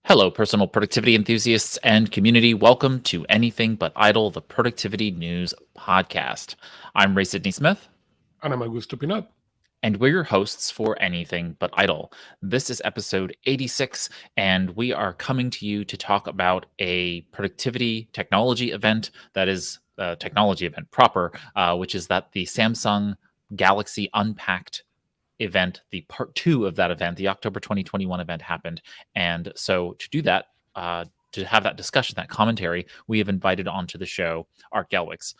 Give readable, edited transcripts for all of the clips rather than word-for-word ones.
Hello, personal productivity enthusiasts and community. Welcome to Anything But Idle, the Productivity News Podcast. I'm Ray Sidney Smith, And I'm Augusto Pinot. and we're your hosts for Anything But Idle. This is episode 86, and we are coming to you to talk about a productivity technology event that is a technology event proper, which is that the Samsung Galaxy Unpacked event, the part two of that event, the October 2021 event happened. And so to do that, to have that discussion, that commentary, we have invited onto the show Art Gelwicks,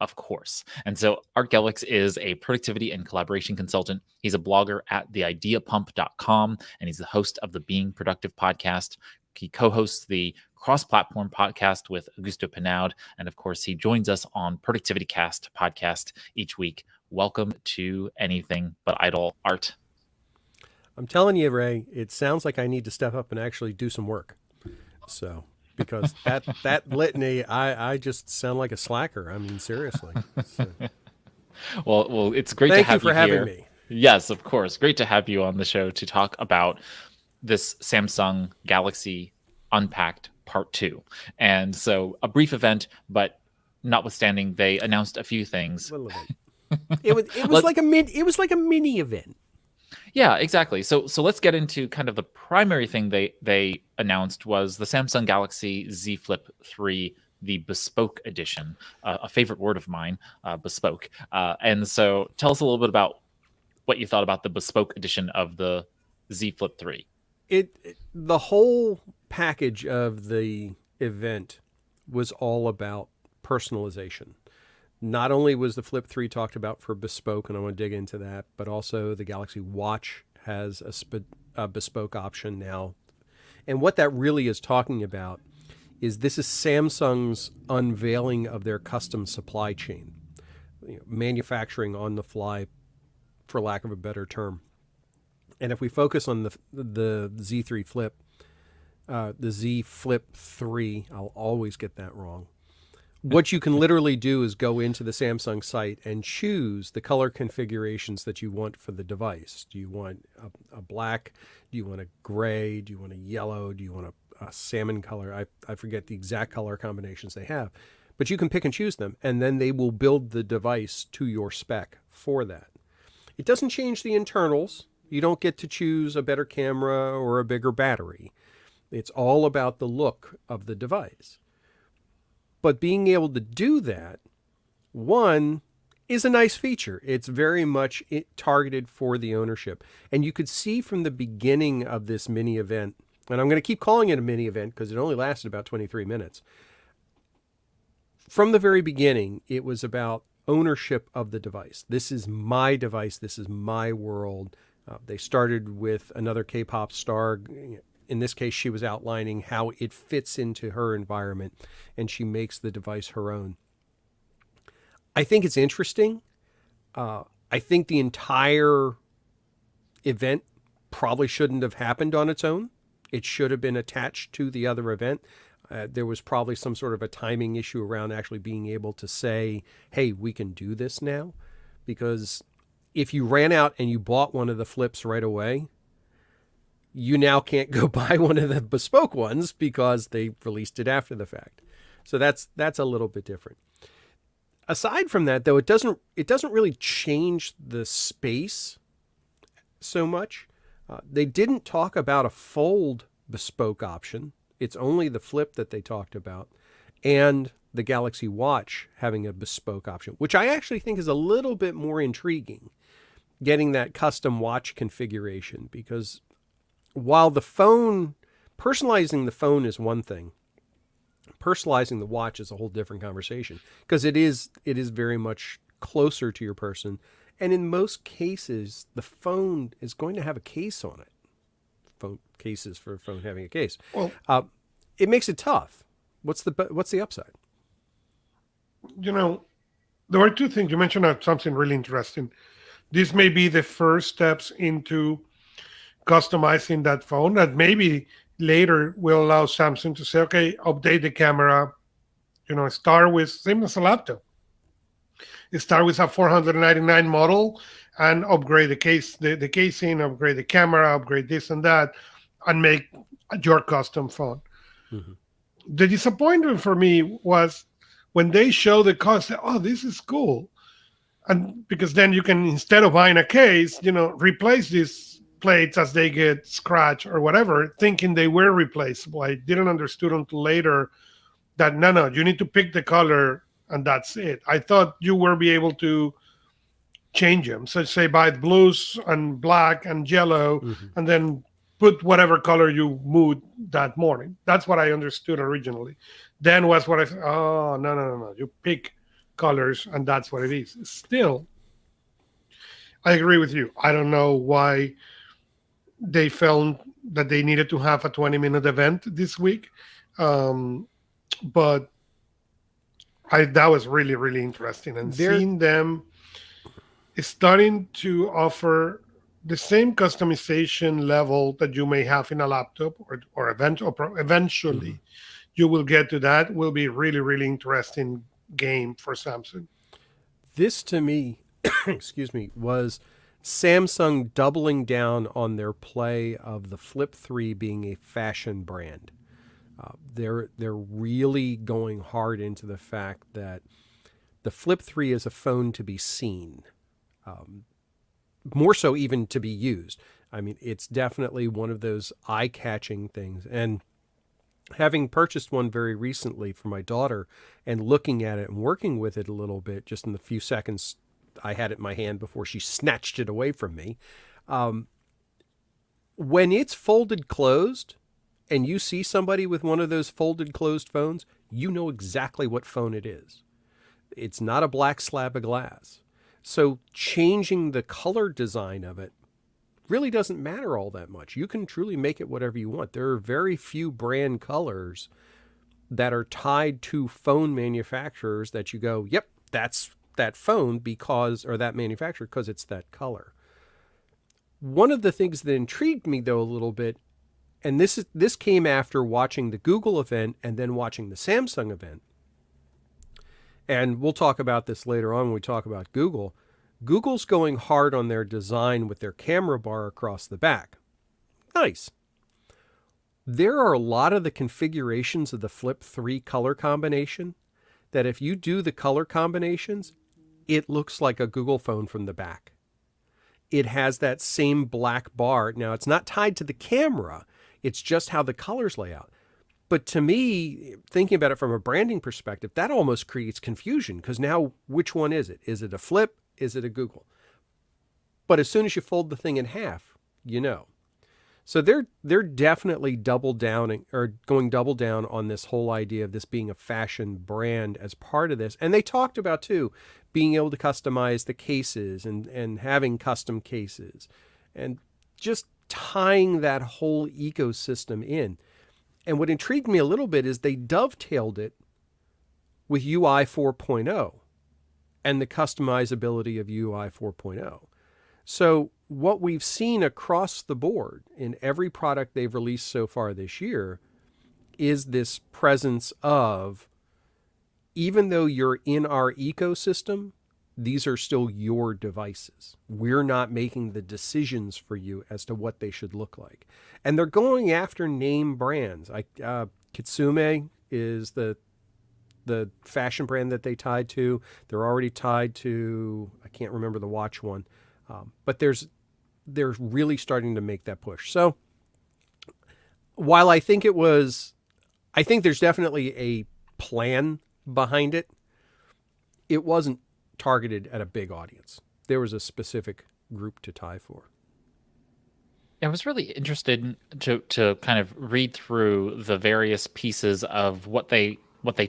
of course. And so Art Gelwicks is a productivity and collaboration consultant. He's a blogger at theideapump.com, and he's the host of the Being Productive podcast. He co-hosts the cross-platform podcast with Augusto Pinaud, and of course, he joins us on Productivity Cast podcast each week. Welcome to Anything But Idle, Art. I'm telling you, Ray, it sounds like I need to step up and actually do some work. So, because that litany, I just sound like a slacker. I mean, seriously. So, Well, it's great to thank have you for having here. me. Yes, of course. Great to have you on the show to talk about this Samsung Galaxy Unpacked Part 2. And so a brief event, but notwithstanding, they announced a few things. A little bit. It was like a mini event. Yeah, exactly. So let's get into kind of the primary thing they announced was the Samsung Galaxy Z Flip 3, the bespoke edition, a favorite word of mine, bespoke. And so tell us a little bit about what you thought about the bespoke edition of the Z Flip 3. The whole package of the event was all about personalization. Not only was the Flip 3 talked about for bespoke, and I want to dig into that, but also the Galaxy Watch has a bespoke option now. And what that really is talking about is this is Samsung's unveiling of their custom supply chain, manufacturing on the fly, for lack of a better term. And if we focus on the Z3 Flip, the Z Flip 3, I'll always get that wrong. What you can literally do is go into the Samsung site and choose the color configurations that you want for the device. Do you want a black? Do you want a gray? Do you want a yellow? Do you want a salmon color? I forget the exact color combinations they have. But you can pick and choose them, and then they will build the device to your spec for that. It doesn't change the internals. You don't get to choose a better camera or a bigger battery. It's all about the look of the device. But being able to do that, one, is a nice feature. It's very much targeted for the ownership. And you could see from the beginning of this mini event, and I'm going to keep calling it a mini event because it only lasted about 23 minutes. From the very beginning, it was about ownership of the device. This is my device. This is my world. They started with another K-pop star. In this case, she was outlining how it fits into her environment, and she makes the device her own. I think it's interesting. I think the entire event probably shouldn't have happened on its own. It should have been attached to the other event. There was probably some sort of a timing issue around actually being able to say, hey, we can do this now. Because if you ran out and you bought one of the flips right away, you now can't go buy one of the bespoke ones because they released it after the fact. So that's a little bit different. Aside from that, though, it doesn't really change the space so much. They didn't talk about a fold bespoke option. It's only the Flip that they talked about, and the Galaxy Watch having a bespoke option, which I actually think is a little bit more intriguing, getting that custom watch configuration, because while personalizing the phone is one thing, personalizing the watch is a whole different conversation, because it is very much closer to your person. And in most cases, the phone is going to have a case on it. Phone cases for a phone having a case. Well, it makes it tough. What's the upside? There were two things. You mentioned something really interesting. This may be the first steps into customizing that phone that maybe later will allow Samsung to say, okay, update the camera, start with, same as a laptop. Start with a 499 model and upgrade the casing, upgrade the camera, upgrade this and that, and make your custom phone. Mm-hmm. The disappointment for me was when they show the cost. Oh, this is cool, and because then you can, instead of buying a case, replace these plates as they get scratched or whatever, thinking they were replaceable. I didn't understood until later that no, you need to pick the color and that's it. I thought you were be able to change them. So say buy blues and black and yellow, Mm-hmm. and then put whatever color you mood that morning. That's what I understood originally. Then was what I said, oh no. You pick colors and that's what it is. Still, I agree with you. I don't know why they felt that they needed to have a 20-minute event this week. But that was really, really interesting. And There, seeing them starting to offer the same customization level that you may have in a laptop, or eventually Mhm. you will get to that, will be really, really interesting game for Samsung. This to me, excuse me, was Samsung doubling down on their play of the Flip 3 being a fashion brand. They're really going hard into the fact that the Flip 3 is a phone to be seen, more so even to be used. I mean, it's definitely one of those eye-catching things. And having purchased one very recently for my daughter and looking at it and working with it a little bit, just in the few seconds I had it in my hand before she snatched it away from me, when it's folded closed and you see somebody with one of those folded closed phones, you know exactly what phone it is. It's not a black slab of glass. So changing the color design of it really doesn't matter all that much. You can truly make it whatever you want. There are very few brand colors that are tied to phone manufacturers that you go, yep, that's that phone because, or that manufacturer because it's that color. One of the things that intrigued me though a little bit, and this came after watching the Google event and then watching the Samsung event, and we'll talk about this later on when we talk about Google. Google's going hard on their design with their camera bar across the back. Nice. There are a lot of the configurations of the Flip 3 color combination that if you do the color combinations, it looks like a Google phone from the back. It has that same black bar. Now, it's not tied to the camera. It's just how the colors lay out. But to me, thinking about it from a branding perspective, that almost creates confusion because now which one is it? Is it a Flip? Is it a Google? But as soon as you fold the thing in half, you know. So they're definitely going double down on this whole idea of this being a fashion brand as part of this. And they talked about too being able to customize the cases and having custom cases and just tying that whole ecosystem in. And what intrigued me a little bit is they dovetailed it with UI 4.0 and the customizability of UI 4.0. So what we've seen across the board in every product they've released so far this year is this presence of, even though you're in our ecosystem, these are still your devices. We're not making the decisions for you as to what they should look like. And they're going after name brands. Kitsume is the fashion brand that they tied to. They're already tied to, I can't remember the watch one. But they're really starting to make that push. So while I think there's definitely a plan behind it, it wasn't targeted at a big audience. There was a specific group to tie for. I was really interested to kind of read through the various pieces of what they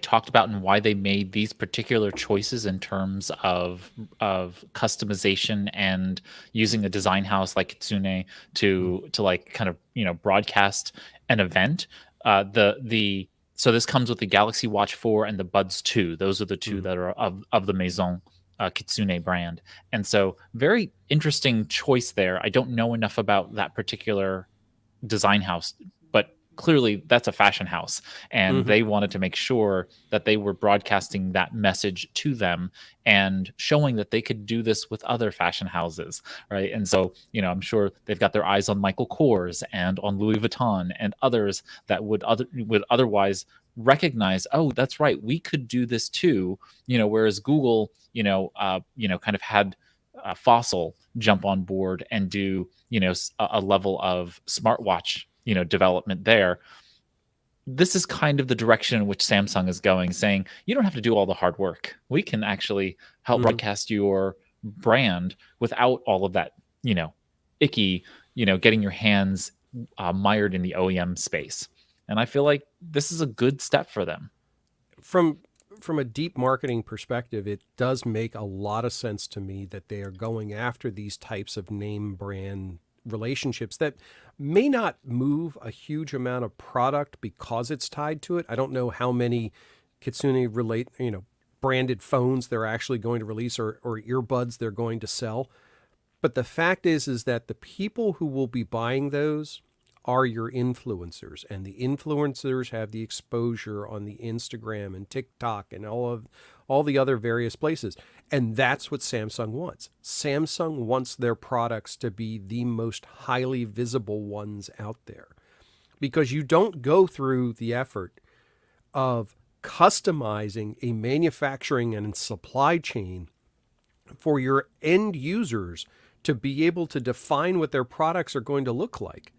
talked about and why they made these particular choices in terms of customization and using a design house like Kitsune to like kind of broadcast an event. So this comes with the Galaxy Watch 4 and the Buds 2. Those are the two that are of the Maison Kitsune brand. And so very interesting choice there. I don't know enough about that particular design house, but clearly that's a fashion house, and they wanted to make sure that they were broadcasting that message to them and showing that they could do this with other fashion houses, right? And so, I'm sure they've got their eyes on Michael Kors and on Louis Vuitton and others that would otherwise recognize, oh, that's right, we could do this too. Whereas Google, kind of had Fossil jump on board and do a level of smartwatch development there. This is kind of the direction in which Samsung is going, saying you don't have to do all the hard work. We can actually help broadcast your brand without all of that, icky, getting your hands mired in the OEM space. And I feel like this is a good step for them. From a deep marketing perspective, it does make a lot of sense to me that they are going after these types of name brand relationships that may not move a huge amount of product because it's tied to it. I don't know how many Kitsune branded phones they're actually going to release or earbuds they're going to sell. But the fact is that the people who will be buying those are your influencers, and the influencers have the exposure on the Instagram and TikTok and all the other various places. And that's what Samsung wants. Samsung wants their products to be the most highly visible ones out there, because you don't go through the effort of customizing a manufacturing and supply chain for your end users to be able to define what their products are going to look like,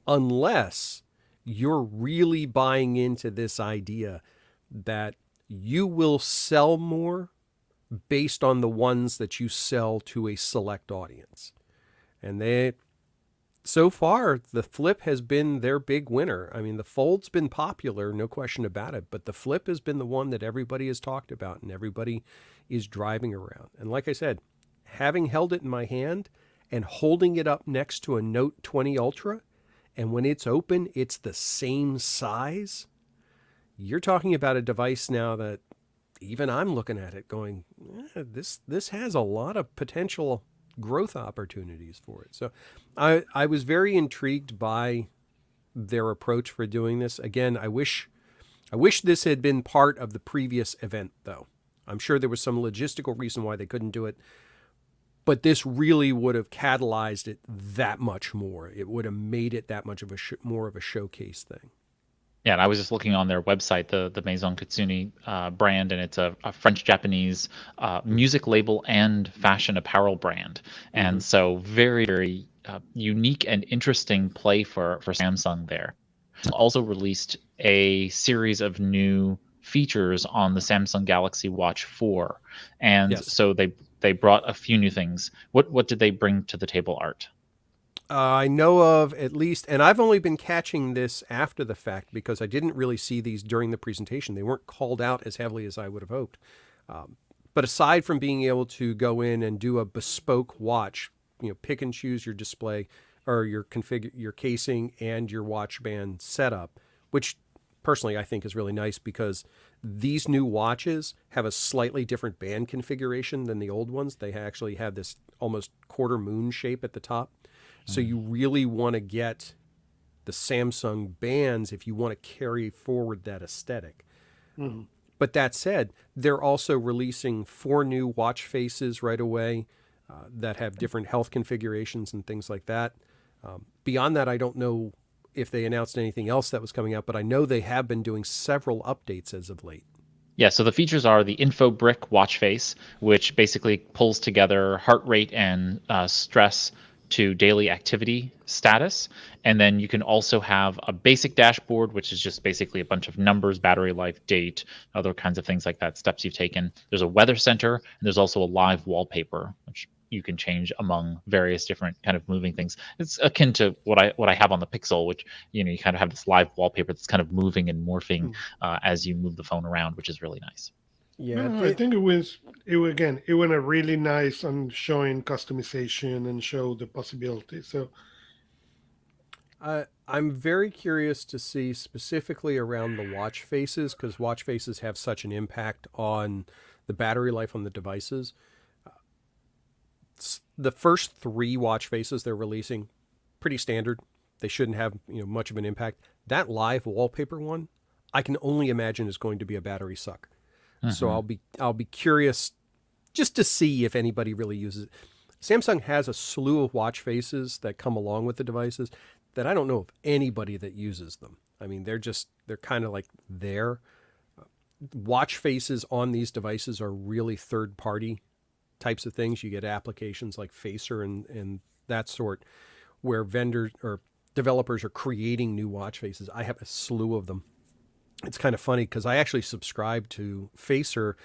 unless you're really buying into this idea that you will sell more based on the ones that you sell to a select audience. And so far, the Flip has been their big winner. I mean, the Fold's been popular, no question about it, but the Flip has been the one that everybody has talked about and everybody is driving around. And like I said, having held it in my hand and holding it up next to a Note 20 Ultra, and when it's open, it's the same size, you're talking about a device now that even I'm looking at it going, this has a lot of potential growth opportunities for it. So I was very intrigued by their approach for doing this. Again, I wish this had been part of the previous event, though. I'm sure there was some logistical reason why they couldn't do it, but this really would have catalyzed it that much more. It would have made it that much of more of a showcase thing. Yeah, and I was just looking on their website, the Maison Kitsune brand, and it's a French-Japanese music label and fashion apparel brand. And so very, very unique and interesting play for Samsung there. Also released a series of new features on the Samsung Galaxy Watch 4. And so they brought a few new things. What did they bring to the table, Art? I know of at least, and I've only been catching this after the fact because I didn't really see these during the presentation. They weren't called out as heavily as I would have hoped. But aside from being able to go in and do a bespoke watch, pick and choose your display or your casing and your watch band setup, which personally I think is really nice because these new watches have a slightly different band configuration than the old ones. They actually have this almost quarter moon shape at the top. So you really want to get the Samsung bands if you want to carry forward that aesthetic. But that said, they're also releasing 4 new watch faces right away that have different health configurations and things like that. Beyond that, I don't know if they announced anything else that was coming out, but I know they have been doing several updates as of late. Yeah, so the features are the Info Brick watch face, which basically pulls together heart rate and stress to daily activity status. And then you can also have a basic dashboard, which is just basically a bunch of numbers, battery life, date, other kinds of things like that, steps you've taken. There's a weather center, and there's also a live wallpaper, which you can change among various different kind of moving things. It's akin to what I have on the Pixel, which you kind of have this live wallpaper that's kind of moving and morphing as you move the phone around, which is really nice. Yeah, no, I think it went a really nice on showing customization and show the possibilities. So I'm very curious to see specifically around the watch faces, because watch faces have such an impact on the battery life on the devices. The first 3 watch faces they're releasing, pretty standard. they shouldn't have much of an impact. That live wallpaper one, I can only imagine is going to be a battery suck. So I'll be curious just to see if anybody really uses it. Samsung has a slew of watch faces that come along with the devices that I don't know of anybody that uses them. I mean, they're kind of like there. Watch faces on these devices are really third-party types of things. You get applications like Facer and that sort where vendors or developers are creating new watch faces. I have a slew of them. It's kind of funny because I actually subscribe to Facer,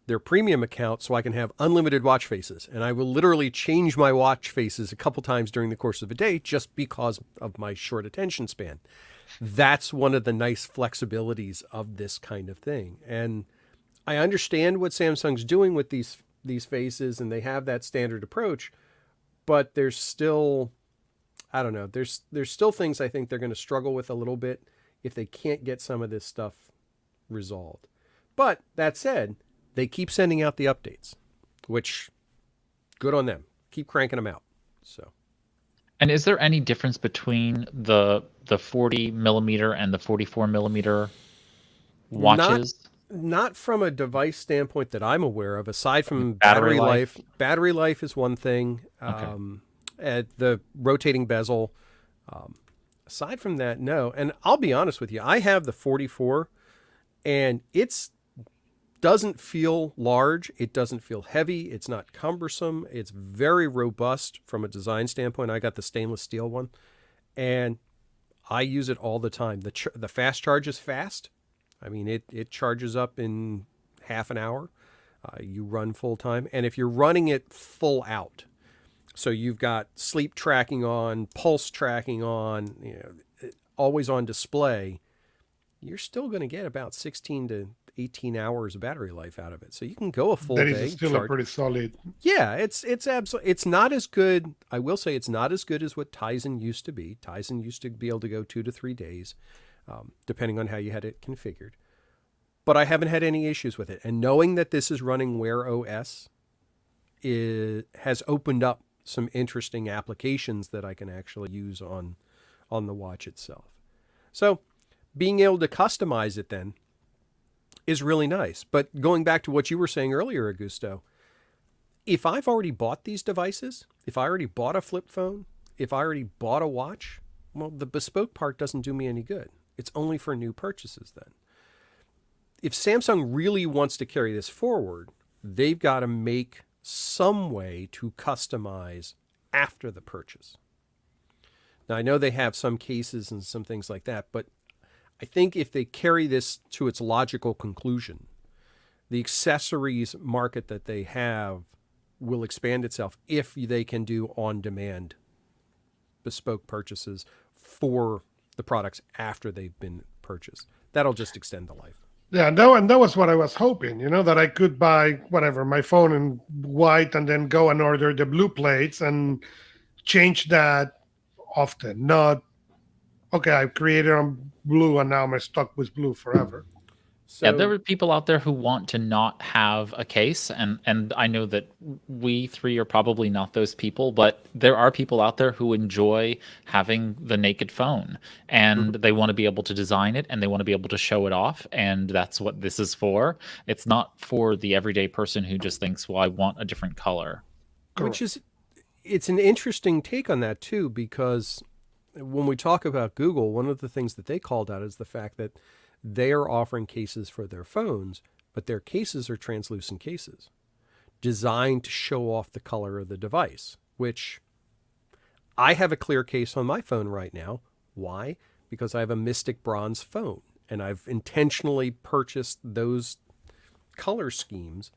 their premium account, so I can have unlimited watch faces. And I will literally change my watch faces a couple times during the course of a day just because of my short attention span. That's one of the nice flexibilities of this kind of thing. And I understand what Samsung's doing with these faces, and they have that standard approach, but there's still, I don't know, there's still things I think they're going to struggle with a little bit if they can't get some of this stuff resolved. But that said, they keep sending out the updates, which good on them. Keep cranking them out. So. And is there any difference between the 40 millimeter and the 44 millimeter watches? Not from a device standpoint that I'm aware of, aside from battery life. Battery life is one thing. At the rotating bezel. Aside from that, no. And I'll be honest with you, I have the 44, and it doesn't feel large. It doesn't feel heavy. It's not cumbersome. It's very robust from a design standpoint. I got the stainless steel one, and I use it all the time. The fast charge is fast. I mean, it charges up in half an hour. You run full time. And if you're running it full out, so you've got sleep tracking on, pulse tracking on, always on display, you're still going to get about 16 to 18 hours of battery life out of it. So you can go a full day. That is still a pretty solid. Yeah, it's absolutely, it's not as good. I will say it's not as good as what Tizen used to be. Tizen used to be able to go 2 to 3 days, depending on how you had it configured. But I haven't had any issues with it. And knowing that this is running Wear OS has opened up some interesting applications that I can actually use on the watch itself. So being able to customize it then is really nice. But going back to what you were saying earlier, Augusto, if I've already bought these devices, if I already bought a flip phone, if I already bought a watch, well, the bespoke part doesn't do me any good. It's only for new purchases then. If Samsung really wants to carry this forward, they've got to make some way to customize after the purchase. Now, I know they have some cases and some things like that, but I think if they carry this to its logical conclusion, the accessories market that they have will expand itself if they can do on-demand bespoke purchases for the products after they've been purchased. That'll just extend the life. Yeah, and that was what I was hoping, that I could buy whatever, my phone in white and then go and order the blue plates and change that often. Not, okay, I've created on blue and now I'm stuck with blue forever. So, yeah, there are people out there who want to not have a case, and I know that we three are probably not those people, but there are people out there who enjoy having the naked phone, and they want to be able to design it, and they want to be able to show it off, and that's what this is for. It's not for the everyday person who just thinks, well, I want a different color. It's an interesting take on that too, because when we talk about Google, one of the things that they called out is the fact that they are offering cases for their phones, but their cases are translucent cases designed to show off the color of the device, which I have a clear case on my phone right now. Why? Because I have a Mystic Bronze phone, and I've intentionally purchased those color schemes,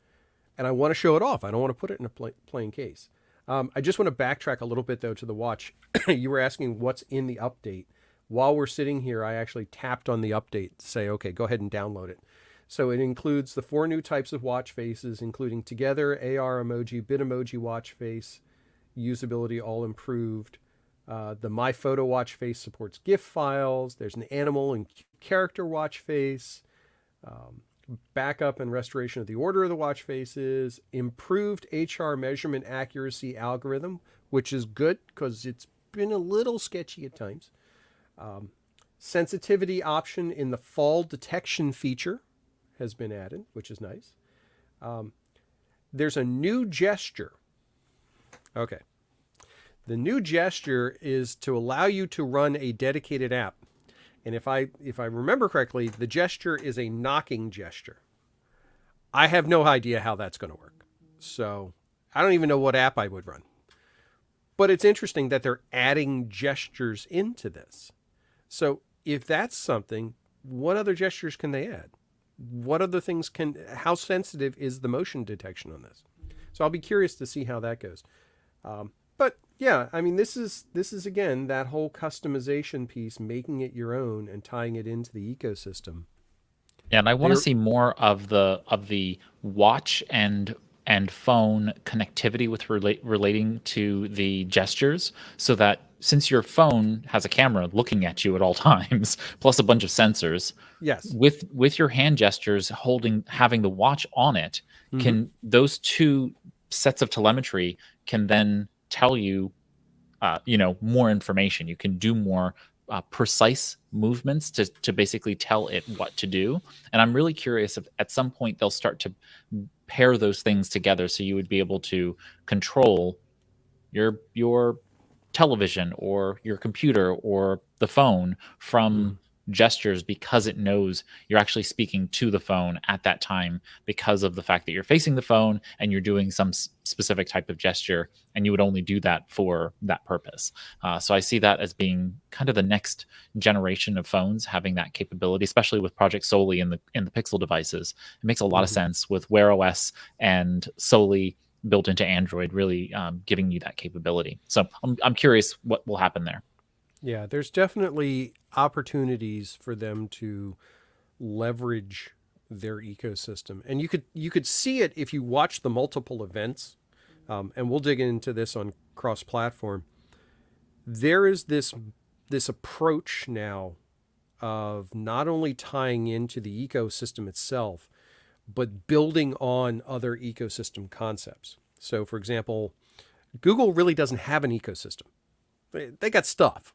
and I want to show it off. I don't want to put it in a plain case. I just want to backtrack a little bit, though, to the watch. You were asking what's in the update. While we're sitting here, I actually tapped on the update to say, okay, go ahead and download it. So it includes the 4 new types of watch faces, including Together, AR emoji, Bitmoji watch face, usability all improved. The My Photo watch face supports GIF files. There's an animal and character watch face. Backup and restoration of the order of the watch faces. Improved HR measurement accuracy algorithm, which is good because it's been a little sketchy at times. Sensitivity option in the fall detection feature has been added, which is nice. There's a new gesture. Okay. The new gesture is to allow you to run a dedicated app. And if I remember correctly, the gesture is a knocking gesture. I have no idea how that's going to work. So I don't even know what app I would run. But it's interesting that they're adding gestures into this. So if that's something, what other gestures can they add? What other things how sensitive is the motion detection on this? So I'll be curious to see how that goes. But yeah, I mean, this is again, that whole customization piece, making it your own and tying it into the ecosystem. Yeah, and I want to see more of the watch and phone connectivity with relating to the gestures, so that since your phone has a camera looking at you at all times, plus a bunch of sensors, yes, with your hand gestures having the watch on it, can those two sets of telemetry can then tell you, more information. You can do more precise movements to basically tell it what to do. And I'm really curious if at some point they'll start to pair those things together, so you would be able to control your television or your computer or the phone from gestures, because it knows you're actually speaking to the phone at that time, because of the fact that you're facing the phone and you're doing some specific type of gesture, and you would only do that for that purpose. So I see that as being kind of the next generation of phones having that capability, especially with Project Soli in the Pixel devices. It makes a lot of sense with Wear OS and Soli built into Android, really giving you that capability. So I'm curious what will happen there. Yeah, there's definitely opportunities for them to leverage their ecosystem, and you could see it if you watch the multiple events. And we'll dig into this on cross-platform. There is this approach now of not only tying into the ecosystem itself, but building on other ecosystem concepts. So, for example, Google really doesn't have an ecosystem. They got stuff.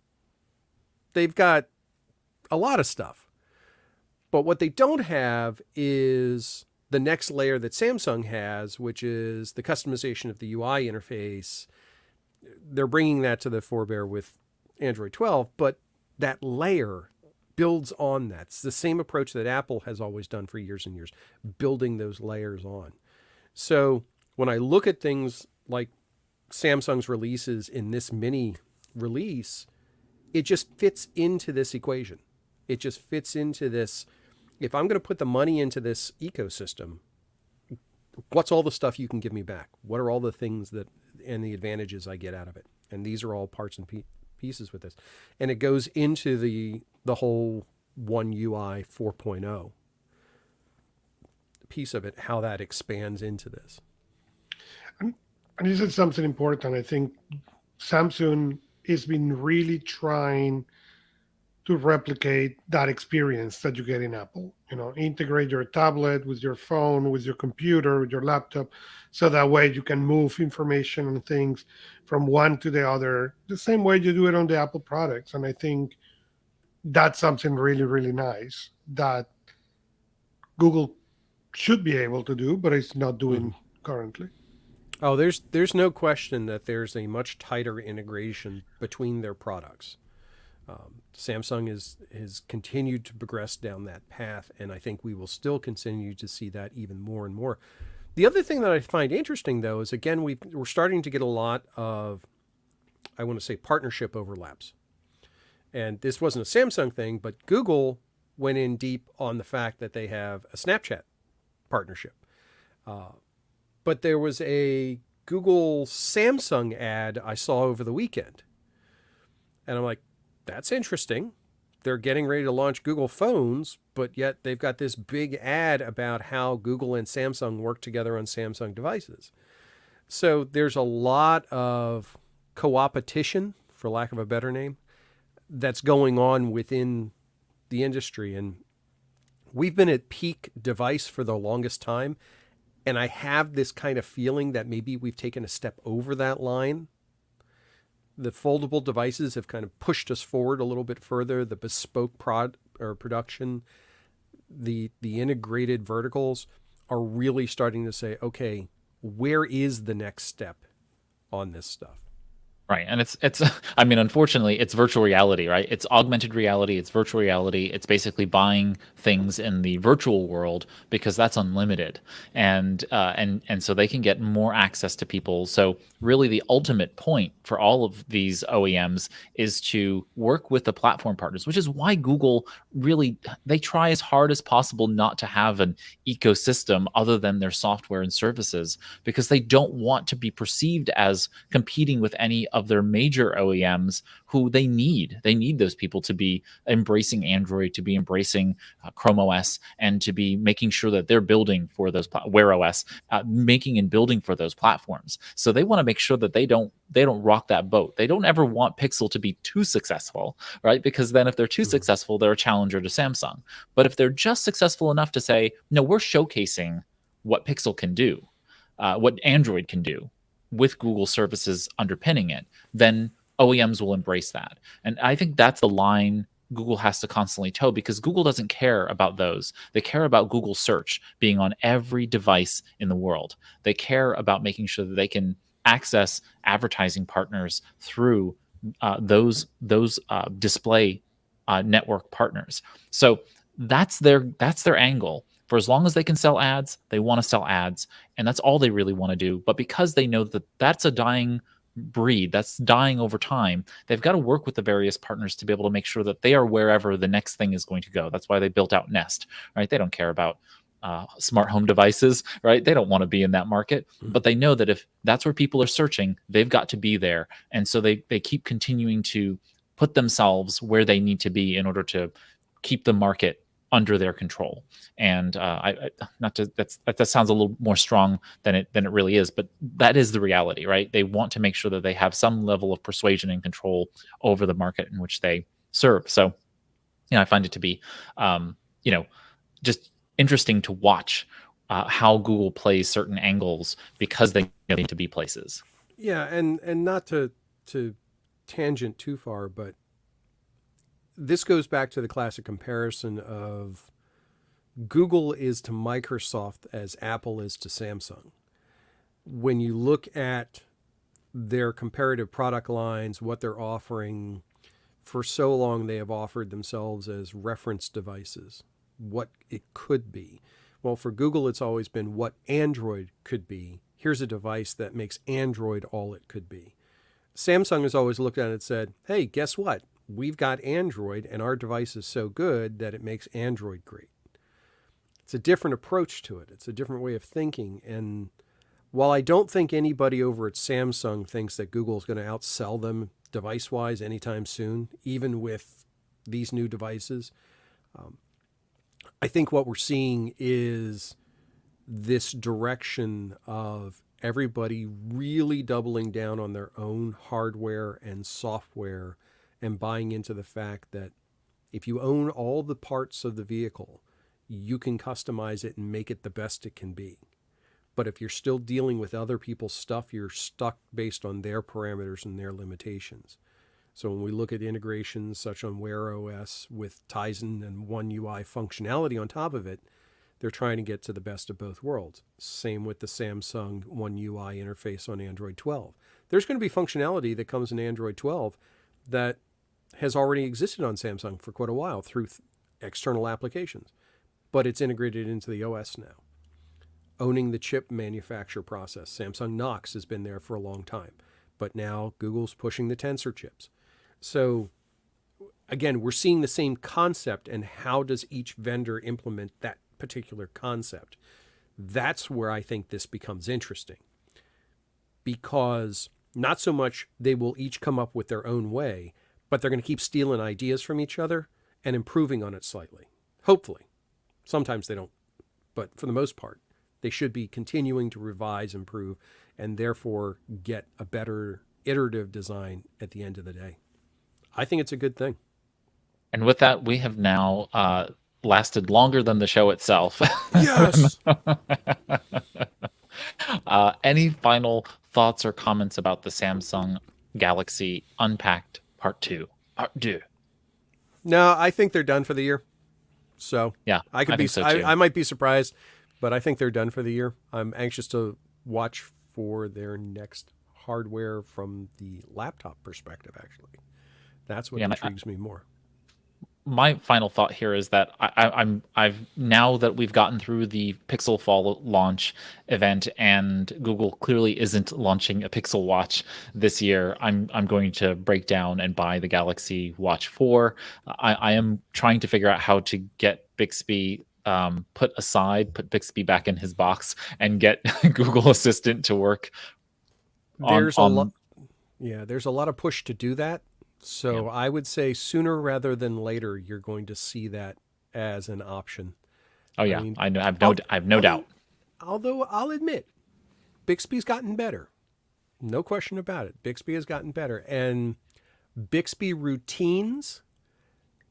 They've got a lot of stuff. But what they don't have is the next layer that Samsung has, which is the customization of the UI interface. They're bringing that to the forebear with Android 12, but that layer builds on that. It's the same approach that Apple has always done for years and years, building those layers on. So when I look at things like Samsung's releases in this mini release, it just fits into this equation. It just fits into this. If I'm going to put the money into this ecosystem, what's all the stuff you can give me back? What are all the things and the advantages I get out of it? And these are all parts and pieces with this. And it goes into the whole One UI 4.0 piece of it, how that expands into this. And you said something important. I think Samsung has been really trying to replicate that experience that you get in Apple. Integrate your tablet with your phone, with your computer, with your laptop, so that way you can move information and things from one to the other, the same way you do it on the Apple products. And I think that's something really, really nice that Google should be able to do, but it's not doing currently. Oh, there's no question that there's a much tighter integration between their products. Samsung has continued to progress down that path, and I think we will still continue to see that even more and more. The other thing that I find interesting, though, is again we're starting to get a lot of, I want to say, partnership overlaps. And this wasn't a Samsung thing, but Google went in deep on the fact that they have a Snapchat partnership. But there was a Google Samsung ad I saw over the weekend. And I'm like, that's interesting. They're getting ready to launch Google phones, but yet they've got this big ad about how Google and Samsung work together on Samsung devices. So there's a lot of co-opetition, for lack of a better name, that's going on within the industry. And we've been at peak device for the longest time. And I have this kind of feeling that maybe we've taken a step over that line. The foldable devices have kind of pushed us forward a little bit further. The bespoke production, the integrated verticals are really starting to say, okay, where is the next step on this stuff? Right. And it's I mean, unfortunately, it's virtual reality, right? It's augmented reality, it's virtual reality. It's basically buying things in the virtual world because that's unlimited. And so they can get more access to people. So really the ultimate point for all of these OEMs is to work with the platform partners, which is why Google really they try as hard as possible not to have an ecosystem other than their software and services because they don't want to be perceived as competing with any of their major OEMs who they need. They need those people to be embracing Android, to be embracing Chrome OS, and to be making sure that they're building for those Wear OS, making and building for those platforms. So they want to make sure that they don't rock that boat. They don't ever want Pixel to be too successful, right? Because then if they're too successful, they're a challenger to Samsung. But if they're just successful enough to say, no, we're showcasing what Pixel can do, what Android can do, with Google services underpinning it, then OEMs will embrace that. And I think that's the line Google has to constantly toe because Google doesn't care about those. They care about Google search being on every device in the world. They care about making sure that they can access advertising partners through those display network partners. So that's their angle. For as long as they can sell ads, they want to sell ads, and that's all they really want to do. But because they know that that's a dying breed, that's dying over time, they've got to work with the various partners to be able to make sure that they are wherever the next thing is going to go. That's why they built out Nest, right? They don't care about smart home devices, right? They don't want to be in that market, but they know that if that's where people are searching, they've got to be there. And so they keep continuing to put themselves where they need to be in order to keep the market under their control. And that sounds a little more strong than it really is, but that is the reality, right? They want to make sure that they have some level of persuasion and control over the market in which they serve. So, I find it to be, just interesting to watch how Google plays certain angles because they need to be places. Yeah, and not to tangent too far, but this goes back to the classic comparison of Google is to Microsoft as Apple is to Samsung. When you look at their comparative product lines, what they're offering, for so long they have offered themselves as reference devices, what it could be. Well, for Google, it's always been what Android could be. Here's a device that makes Android all it could be. Samsung has always looked at it and said, hey, guess what? We've got Android, and our device is so good that it makes Android great. It's a different approach to it. It's a different way of thinking. And while I don't think anybody over at Samsung thinks that Google is going to outsell them device-wise anytime soon, even with these new devices, I think what we're seeing is this direction of everybody really doubling down on their own hardware and software and buying into the fact that if you own all the parts of the vehicle, you can customize it and make it the best it can be. But if you're still dealing with other people's stuff, you're stuck based on their parameters and their limitations. So when we look at integrations such on Wear OS with Tizen and One UI functionality on top of it, they're trying to get to the best of both worlds. Same with the Samsung One UI interface on Android 12. There's going to be functionality that comes in Android 12 that has already existed on Samsung for quite a while through external applications, but it's integrated into the OS now. Owning the chip manufacture process. Samsung Knox has been there for a long time, but now Google's pushing the Tensor chips. So again, we're seeing the same concept, and how does each vendor implement that particular concept? That's where I think this becomes interesting, because not so much they will each come up with their own way, but they're going to keep stealing ideas from each other and improving on it slightly. Hopefully. Sometimes they don't, but for the most part, they should be continuing to revise, improve, and therefore get a better iterative design at the end of the day. I think it's a good thing. And with that, we have now lasted longer than the show itself. Yes! Any final thoughts or comments about the Samsung Galaxy Unpacked Part 2. Part 2. No, I think they're done for the year. So Yeah, I could I be. think so too. I might be surprised, but I think they're done for the year. I'm anxious to watch for their next hardware from the laptop perspective. Actually, that's what intrigues me more. My final thought here is that I've now that we've gotten through the Pixel Fall launch event and Google clearly isn't launching a Pixel Watch this year, I'm going to break down and buy the Galaxy Watch 4. I am trying to figure out how to get Bixby put Bixby back in his box and get Google Assistant to work. There's a lot. Yeah, there's a lot of push to do that. So I would say sooner rather than later, you're going to see that as an option. Oh yeah, I know. I have no doubt. Although I'll admit, Bixby's gotten better. No question about it. Bixby has gotten better, and Bixby routines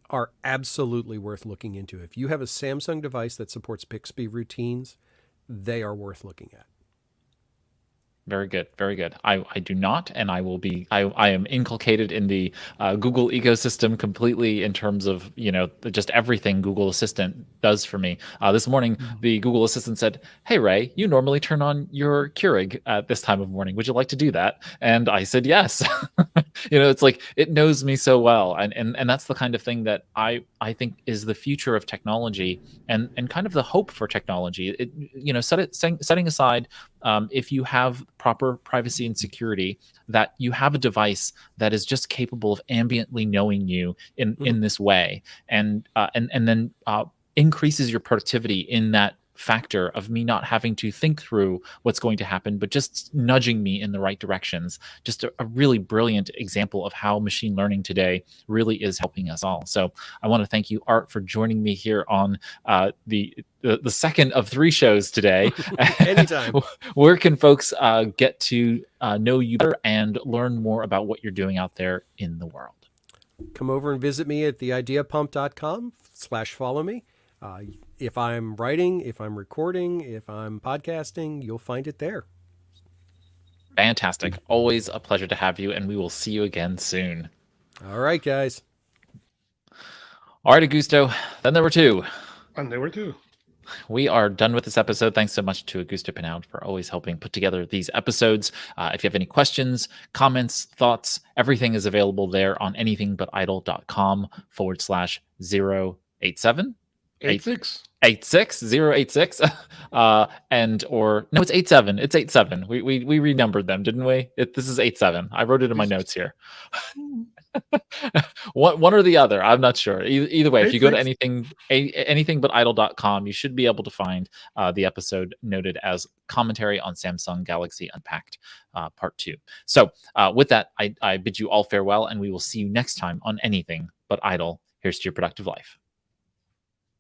are absolutely worth looking into. If you have a Samsung device that supports Bixby routines, they are worth looking at. Very good. Very good. I do not, and I will be. I am inculcated in the Google ecosystem completely in terms of just everything Google Assistant does for me. This morning, the Google Assistant said, "Hey Ray, you normally turn on your Keurig at this time of morning. Would you like to do that?" And I said yes. It's like it knows me so well, and that's the kind of thing that I think is the future of technology and kind of the hope for technology. Setting aside if you have proper privacy and security, that you have a device that is just capable of ambiently knowing you in this way, and then increases your productivity in that factor of me not having to think through what's going to happen, but just nudging me in the right directions. Just a really brilliant example of how machine learning today really is helping us all. So I want to thank you, Art, for joining me here on the second of 3 shows today. Anytime. Where can folks get to know you better and learn more about what you're doing out there in the world? Come over and visit me at theideapump.com/follow me. If I'm writing, if I'm recording, if I'm podcasting, you'll find it there. Fantastic. Always a pleasure to have you, and we will see you again soon. All right, guys. All right, Augusto. Then there were 2. And there were 2. We are done with this episode. Thanks so much to Augusto Pinaud for always helping put together these episodes. If you have any questions, comments, thoughts, everything is available there on anythingbutidle.com/087. 86. 086. And or no, it's 87. It's 87. We renumbered them, didn't we? This is 87. I wrote it in my notes here. one or the other. I'm not sure. Either way, if you go to anythingbutidle.com, you should be able to find the episode noted as commentary on Samsung Galaxy Unpacked Part 2. So with that, I bid you all farewell, and we will see you next time on Anything But Idle. Here's to your productive life.